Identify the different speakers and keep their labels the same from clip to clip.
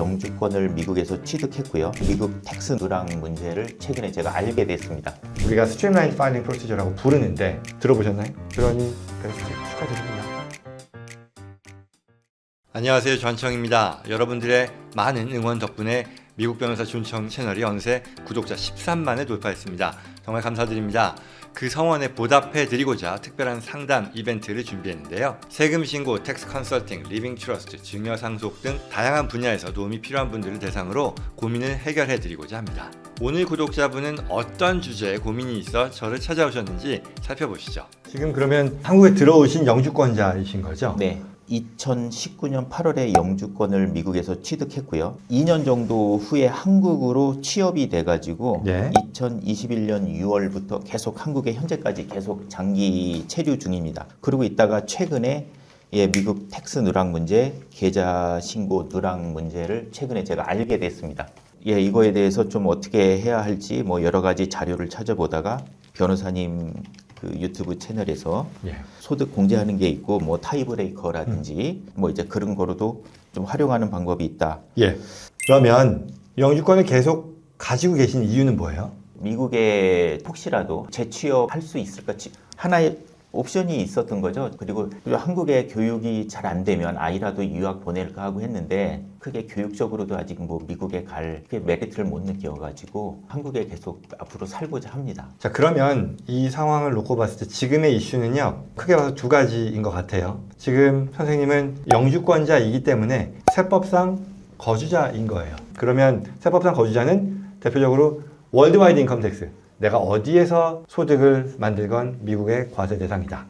Speaker 1: 영주권을 미국에서 취득했고요. 미국 텍스 누락 문제를 최근에 제가 알게 됐습니다.
Speaker 2: 우리가 스트림라인 파일링 프로시저라고 부르는데 들어보셨나요? 그러니 축하드립니다.
Speaker 3: 안녕하세요, 전청입니다. 여러분들의 많은 응원 덕분에 미국 변호사 준청 채널이 어느새 구독자 13만을 돌파했습니다. 정말 감사드립니다. 그 성원에 보답해 드리고자 특별한 상담 이벤트를 준비했는데요. 세금 신고, 텍스 컨설팅, 리빙 트러스트, 증여 상속 등 다양한 분야에서 도움이 필요한 분들을 대상으로 고민을 해결해 드리고자 합니다. 오늘 구독자분은 어떤 주제에 고민이 있어 저를 찾아오셨는지 살펴보시죠.
Speaker 2: 지금 그러면 한국에 들어오신 영주권자이신 거죠?
Speaker 1: 네. 2019년 8월에 영주권을 미국에서 취득했고요. 2년 정도 후에 한국으로 취업이 돼가지고
Speaker 2: 네.
Speaker 1: 2021년 6월부터 계속 한국에 현재까지 계속 장기 체류 중입니다. 그리고 있다가 최근에 미국 텍스 누락 문제, 계좌 신고 누락 문제를 최근에 제가 알게 됐습니다. 이거에 대해서 좀 어떻게 해야 할지 여러 가지 자료를 찾아보다가 변호사님 그 유튜브 채널에서 소득 공제하는 게 있고 타이브레이커라든지 이제 그런 거로도 좀 활용하는 방법이 있다.
Speaker 2: 그러면 영주권을 계속 가지고 계신 이유는 뭐예요?
Speaker 1: 미국에 혹시라도 재취업할 수 있을까 하나의 옵션이 있었던 거죠. 그리고 한국의 교육이 잘 안 되면 아이라도 유학 보낼까 하고 했는데 크게 교육적으로도 아직 미국에 갈 메리트를 못 느껴가지고 한국에 계속 앞으로 살고자 합니다.
Speaker 2: 자, 그러면 이 상황을 놓고 봤을 때 지금의 이슈는요, 크게 봐서 두 가지인 것 같아요. 지금 선생님은 영주권자이기 때문에 세법상 거주자인 거예요. 그러면 세법상 거주자는 대표적으로 월드와이드 인컴 텍스, 내가 어디에서 소득을 만들건 미국의 과세 대상이다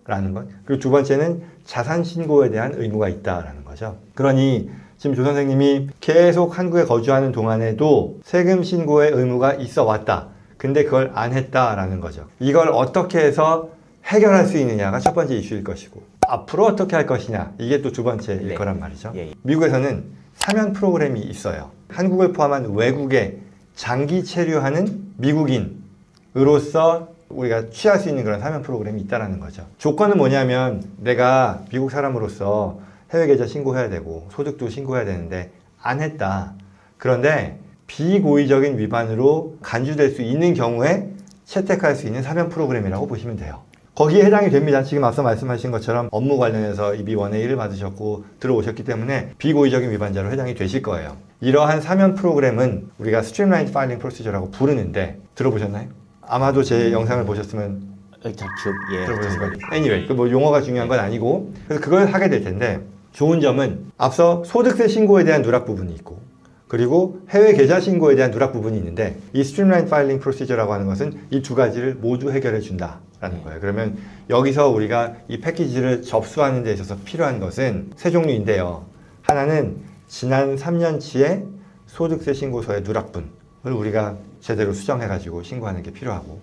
Speaker 2: 라는 것. 그리고 두 번째는 자산 신고에 대한 의무가 있다라는 거죠. 그러니 지금 조 선생님이 계속 한국에 거주하는 동안에도 세금 신고의 의무가 있어 왔다. 근데 그걸 안 했다라는 거죠. 이걸 어떻게 해서 해결할 수 있느냐가 첫 번째 이슈일 것이고, 앞으로 어떻게 할 것이냐, 이게 또 두 번째일 거란 말이죠. 미국에서는 사면 프로그램이 있어요. 한국을 포함한 외국에 장기 체류하는 미국인으로서 우리가 취할 수 있는 그런 사면 프로그램이 있다는 거죠. 조건은 뭐냐면 내가 미국 사람으로서 해외 계좌 신고해야 되고 소득도 신고해야 되는데 안 했다. 그런데 비고의적인 위반으로 간주될 수 있는 경우에 채택할 수 있는 사면 프로그램이라고 보시면 돼요. 거기에 해당이 됩니다. 지금 앞서 말씀하신 것처럼 업무 관련해서 EB-1A 를 받으셨고 들어오셨기 때문에 비고의적인 위반자로 해당이 되실 거예요. 이러한 사면 프로그램은 우리가 스트림라인 파일링 프로시저라고 부르는데 들어보셨나요? 아마도 제 영상을 보셨으면 들어보셨을 거예요. Anyway, 용어가 중요한 건 아니고, 그래서 그걸 하게 될 텐데, 좋은 점은 앞서 소득세 신고에 대한 누락 부분이 있고, 그리고 해외 계좌 신고에 대한 누락 부분이 있는데, 이 스트림라인 파일링 프로시저라고 하는 것은 이 두 가지를 모두 해결해 준다라는 거예요. 그러면 여기서 우리가 이 패키지를 접수하는 데 있어서 필요한 것은 세 종류인데요. 하나는 지난 3년치의 소득세 신고서의 누락분을 우리가 제대로 수정해가지고 신고하는 게 필요하고,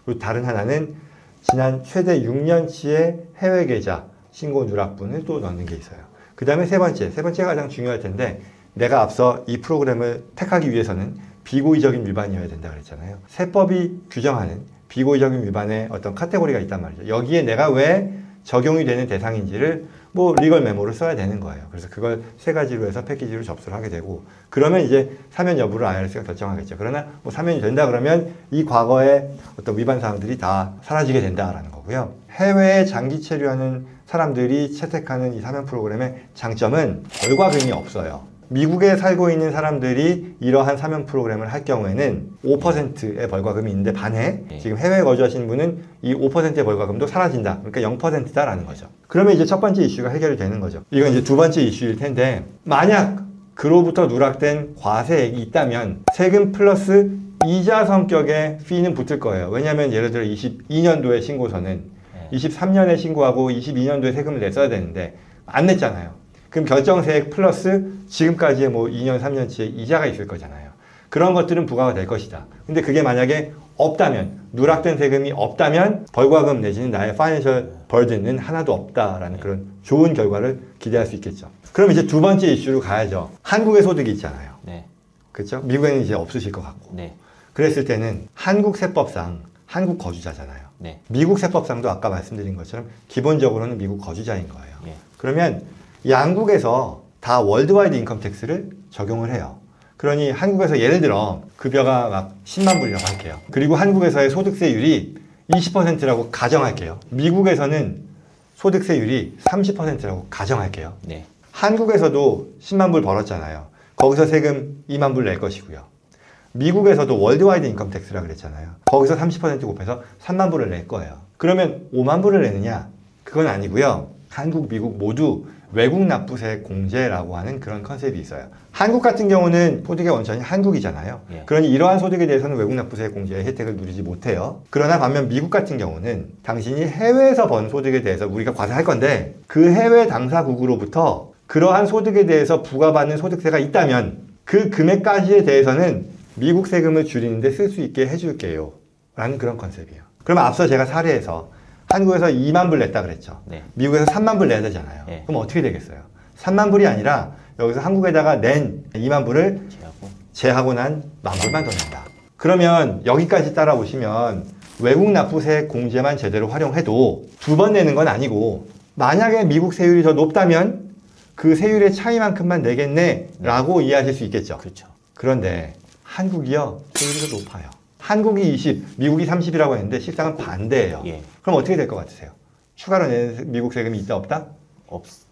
Speaker 2: 그리고 다른 하나는 지난 최대 6년치의 해외 계좌 신고 누락분을 또 넣는 게 있어요. 그 다음에 세 번째가 가장 중요할 텐데, 내가 앞서 이 프로그램을 택하기 위해서는 비고의적인 위반이어야 된다 그랬잖아요. 세법이 규정하는 비고의적인 위반의 어떤 카테고리가 있단 말이죠. 여기에 내가 왜 적용이 되는 대상인지를 리걸 메모를 써야 되는 거예요. 그래서 그걸 세 가지로 해서 패키지로 접수를 하게 되고, 그러면 이제 사면 여부를 IRS가 결정하겠죠. 그러나 사면이 된다 그러면 이 과거의 어떤 위반 사항들이 다 사라지게 된다라는 거고요. 해외에 장기 체류하는 사람들이 채택하는 이 사면 프로그램의 장점은 벌과금이 없어요. 미국에 살고 있는 사람들이 이러한 사면 프로그램을 할 경우에는 5%의 벌과금이 있는데 반해 지금 해외에 거주하시는 분은 이 5%의 벌과금도 사라진다. 그러니까 0%다라는 거죠. 그러면 이제 첫 번째 이슈가 해결이 되는 거죠. 이건 이제 두 번째 이슈일 텐데, 만약 그로부터 누락된 과세액이 있다면 세금 플러스 이자 성격의 피는 붙을 거예요. 왜냐하면 예를 들어 22년도에 신고서는 23년에 신고하고 22년도에 세금을 냈어야 되는데 안 냈잖아요. 그럼 결정세액 플러스 지금까지의 2년, 3년치의 이자가 있을 거잖아요. 그런 것들은 부과가 될 것이다. 근데 그게 만약에 없다면, 누락된 세금이 없다면 벌과금 내지는 나의 파이낸셜 버든은 하나도 없다라는 그런 좋은 결과를 기대할 수 있겠죠. 그럼 이제 두 번째 이슈로 가야죠. 한국의 소득이 있잖아요. 그렇죠? 미국에는 이제 없으실 것 같고. 그랬을 때는 한국 세법상 한국 거주자잖아요. 미국 세법상도 아까 말씀드린 것처럼 기본적으로는 미국 거주자인 거예요. 그러면 양국에서 다 월드와이드 인컴 텍스를 적용을 해요. 그러니 한국에서 예를 들어 급여가 막 10만 불이라고 할게요. 그리고 한국에서의 소득세율이 20%라고 가정할게요. 미국에서는 소득세율이 30%라고 가정할게요.
Speaker 1: 네.
Speaker 2: 한국에서도 10만 불 벌었잖아요. 거기서 세금 2만 불 낼 것이고요. 미국에서도 월드와이드 인컴 텍스라 그랬잖아요. 거기서 30% 곱해서 3만 불을 낼 거예요. 그러면 5만 불을 내느냐? 그건 아니고요. 한국, 미국 모두 외국 납부세 공제라고 하는 그런 컨셉이 있어요. 한국 같은 경우는 소득의 원천이 한국이잖아요.
Speaker 1: 예.
Speaker 2: 그러니 이러한 소득에 대해서는 외국 납부세 공제의 혜택을 누리지 못해요. 그러나 반면 미국 같은 경우는 당신이 해외에서 번 소득에 대해서 우리가 과세할 건데 그 해외 당사국으로부터 그러한 소득에 대해서 부과받는 소득세가 있다면 그 금액까지에 대해서는 미국 세금을 줄이는데 쓸 수 있게 해줄게요. 라는 그런 컨셉이에요. 그럼 앞서 제가 사례에서 한국에서 2만 불 냈다 그랬죠.
Speaker 1: 네.
Speaker 2: 미국에서 3만 불 내야 되잖아요.
Speaker 1: 네.
Speaker 2: 그럼 어떻게 되겠어요? 3만 불이 아니라 여기서 한국에다가 낸 2만 불을
Speaker 1: 제하고
Speaker 2: 제하고 난 만 불만 더 낸다. 그러면 여기까지 따라오시면 외국 납부세 공제만 제대로 활용해도 두 번 내는 건 아니고 만약에 미국 세율이 더 높다면 그 세율의 차이만큼만 내겠네 라고 이해하실 수 있겠죠.
Speaker 1: 그렇죠.
Speaker 2: 그런데 한국이요 세율이 더 높아요. 한국이 20, 미국이 30이라고 했는데 실상은 반대예요.
Speaker 1: 예.
Speaker 2: 그럼 어떻게 될 것 같으세요? 추가로 내는 미국 세금이 있다 없다?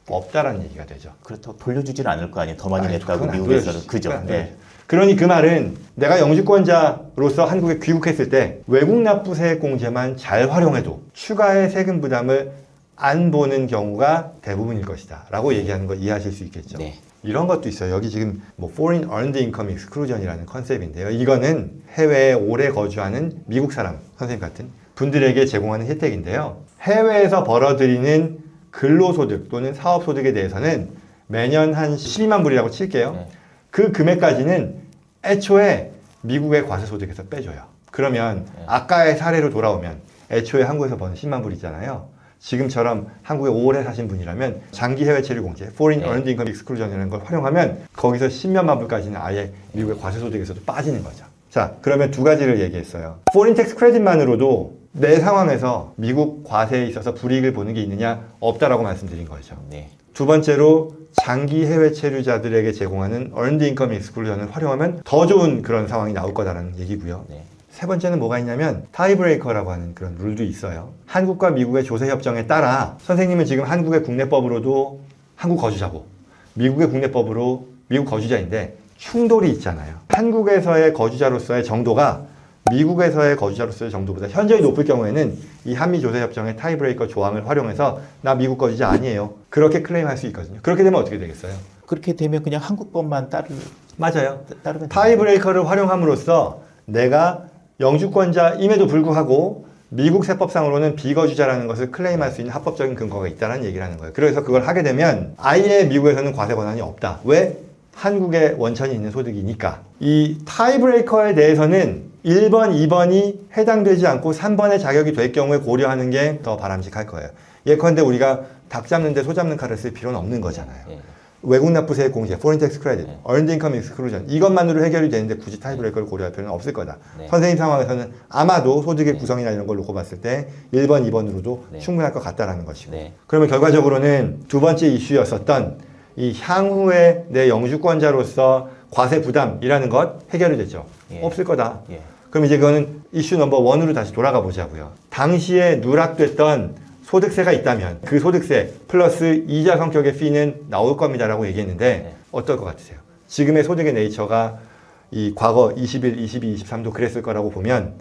Speaker 2: 없다라는 얘기가 되죠.
Speaker 1: 그렇다고 돌려주질 않을 거 아니에요. 더 많이
Speaker 2: 아니,
Speaker 1: 냈다고
Speaker 2: 그건 안
Speaker 1: 미국에서는.
Speaker 2: 돌려주죠.
Speaker 1: 그죠.
Speaker 2: 그건 안
Speaker 1: 네.
Speaker 2: 돌려주죠. 그러니 그 말은 내가 영주권자로서 한국에 귀국했을 때 외국 납부세 공제만 잘 활용해도 추가의 세금 부담을 안 보는 경우가 대부분일 것이다 라고 얘기하는 거 이해하실 수 있겠죠.
Speaker 1: 네.
Speaker 2: 이런 것도 있어요. 여기 지금 뭐 Foreign Earned Income Exclusion이라는 컨셉인데요. 이거는 해외에 오래 거주하는 미국 사람, 선생님 같은 분들에게 제공하는 혜택인데요. 해외에서 벌어들이는 근로소득 또는 사업소득에 대해서는 매년 한 12만 불이라고 칠게요.
Speaker 1: 네.
Speaker 2: 그 금액까지는 애초에 미국의 과세소득에서 빼줘요. 그러면 아까의 사례로 돌아오면 애초에 한국에서 버는 10만 불 있잖아요. 지금처럼 한국에 오래 사신 분이라면 장기 해외 체류 공제, Foreign
Speaker 1: 네.
Speaker 2: Earned Income Exclusion이라는 걸 활용하면 거기서 10몇만 불까지는 아예 미국의 과세소득에서도 빠지는 거죠. 자, 그러면 두 가지를 얘기했어요. Foreign Tax Credit만으로도 내 상황에서 미국 과세에 있어서 불이익을 보는 게 있느냐? 없다라고 말씀드린 거죠.
Speaker 1: 네.
Speaker 2: 두 번째로 장기 해외 체류자들에게 제공하는 Earned Income Exclusion을 활용하면 더 좋은 그런 상황이 나올 거다라는 얘기고요.
Speaker 1: 네.
Speaker 2: 세 번째는 뭐가 있냐면 타이브레이커라고 하는 그런 룰도 있어요. 한국과 미국의 조세협정에 따라 선생님은 지금 한국의 국내법으로도 한국 거주자고 미국의 국내법으로 미국 거주자인데 충돌이 있잖아요. 한국에서의 거주자로서의 정도가 미국에서의 거주자로서의 정도보다 현저히 높을 경우에는 이 한미 조세협정의 타이브레이커 조항을 활용해서 나 미국 거주자 아니에요. 그렇게 클레임할 수 있거든요. 그렇게 되면 어떻게 되겠어요?
Speaker 1: 그렇게 되면 그냥 한국법만
Speaker 2: 맞아요.
Speaker 1: 따르면
Speaker 2: 타이브레이커를 활용함으로써 내가 영주권자임에도 불구하고 미국 세법상으로는 비거주자라는 것을 클레임할 수 있는 합법적인 근거가 있다는 얘기를 하는 거예요. 그래서 그걸 하게 되면 아예 미국에서는 과세 권한이 없다. 왜? 한국에 원천이 있는 소득이니까. 이 타이브레이커에 대해서는 1번, 2번이 해당되지 않고 3번의 자격이 될 경우에 고려하는 게 더 바람직할 거예요. 예컨대 우리가 닭 잡는데 소 잡는 칼을 쓸 필요는 없는 거잖아요.
Speaker 1: 예.
Speaker 2: 외국 납부세 공제, Foreign Tax Credit,
Speaker 1: 네.
Speaker 2: Earned Income Exclusion 이것만으로 해결이 되는데 굳이 타이브레이커를 고려할 필요는 없을 거다.
Speaker 1: 네.
Speaker 2: 선생님 상황에서는 아마도 소득의 구성이나 이런 걸 놓고 봤을 때 1번, 2번으로도
Speaker 1: 네.
Speaker 2: 충분할 것 같다라는 것이고
Speaker 1: 네.
Speaker 2: 그러면 결과적으로는 두 번째 이슈였었던 이 향후에 내 영주권자로서 과세 부담이라는 것 해결이 됐죠.
Speaker 1: 예.
Speaker 2: 없을 거다.
Speaker 1: 예.
Speaker 2: 그럼 이제 그거는 이슈 넘버 1으로 다시 돌아가 보자고요. 당시에 누락됐던 소득세가 있다면 그 소득세 플러스 이자 성격의 피는 나올 겁니다라고 얘기했는데
Speaker 1: 네.
Speaker 2: 어떨 것 같으세요? 지금의 소득의 네이처가 이 과거 21, 22, 23도 그랬을 거라고 보면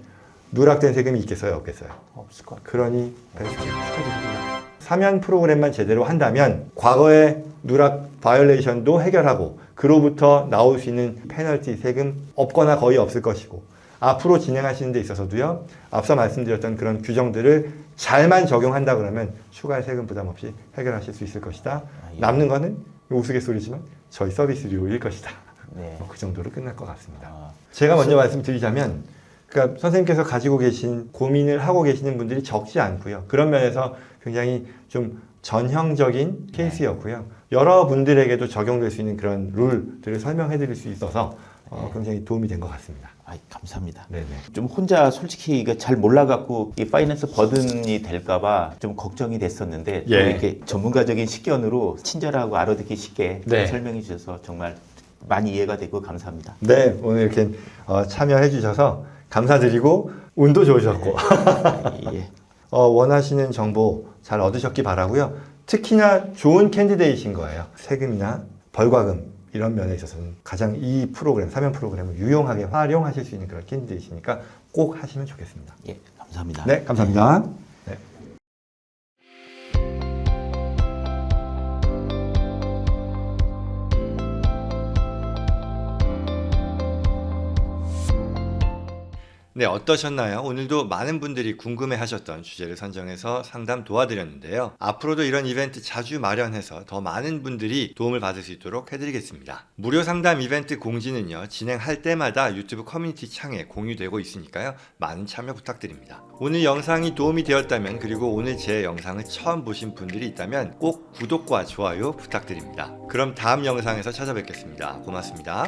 Speaker 2: 누락된 세금이 있겠어요? 없겠어요?
Speaker 1: 없을 것 같아요.
Speaker 2: 그러니 축하드립니다. 사면 프로그램만 제대로 한다면 과거의 누락 바이올레이션도 해결하고 그로부터 나올 수 있는 페널티 세금 없거나 거의 없을 것이고 앞으로 진행하시는 데 있어서도요. 앞서 말씀드렸던 그런 규정들을 잘만 적용한다 그러면 추가의 세금 부담 없이 해결하실 수 있을 것이다.
Speaker 1: 예.
Speaker 2: 남는 거는 우스갯소리지만 저희 서비스료일 것이다.
Speaker 1: 네.
Speaker 2: 그 정도로 끝날 것 같습니다.
Speaker 1: 아,
Speaker 2: 제가 먼저 말씀드리자면 그러니까 선생님께서 가지고 계신 고민을 하고 계시는 분들이 적지 않고요. 그런 면에서 굉장히 좀 전형적인 케이스였고요. 여러분들에게도 적용될 수 있는 그런 룰들을 설명해 드릴 수 있어서 굉장히 도움이 된 것 같습니다.
Speaker 1: 감사합니다.
Speaker 2: 네네.
Speaker 1: 좀 혼자 솔직히 이거 잘 몰라갖고 이 파이낸스 버든이 될까봐 좀 걱정이 됐었는데 또
Speaker 2: 예.
Speaker 1: 이렇게 전문가적인 식견으로 친절하고 알아듣기 쉽게
Speaker 2: 네.
Speaker 1: 설명해 주셔서 정말 많이 이해가 되고 감사합니다.
Speaker 2: 네, 오늘 이렇게 참여해 주셔서 감사드리고 운도 좋으셨고
Speaker 1: 예.
Speaker 2: 원하시는 정보 잘 얻으셨기 바라고요. 특히나 좋은 캔디데이트인 거예요. 세금이나 벌과금 이런 면에 있어서는 가장 이 프로그램, 사면 프로그램을 유용하게 활용하실 수 있는 그런 캔디데이트니까 꼭 하시면 좋겠습니다.
Speaker 1: 예, 감사합니다.
Speaker 2: 네, 감사합니다. 네.
Speaker 3: 네, 어떠셨나요? 오늘도 많은 분들이 궁금해하셨던 주제를 선정해서 상담 도와드렸는데요. 앞으로도 이런 이벤트 자주 마련해서 더 많은 분들이 도움을 받을 수 있도록 해드리겠습니다. 무료 상담 이벤트 공지는요, 진행할 때마다 유튜브 커뮤니티 창에 공유되고 있으니까요, 많은 참여 부탁드립니다. 오늘 영상이 도움이 되었다면, 그리고 오늘 제 영상을 처음 보신 분들이 있다면 꼭 구독과 좋아요 부탁드립니다. 그럼 다음 영상에서 찾아뵙겠습니다. 고맙습니다.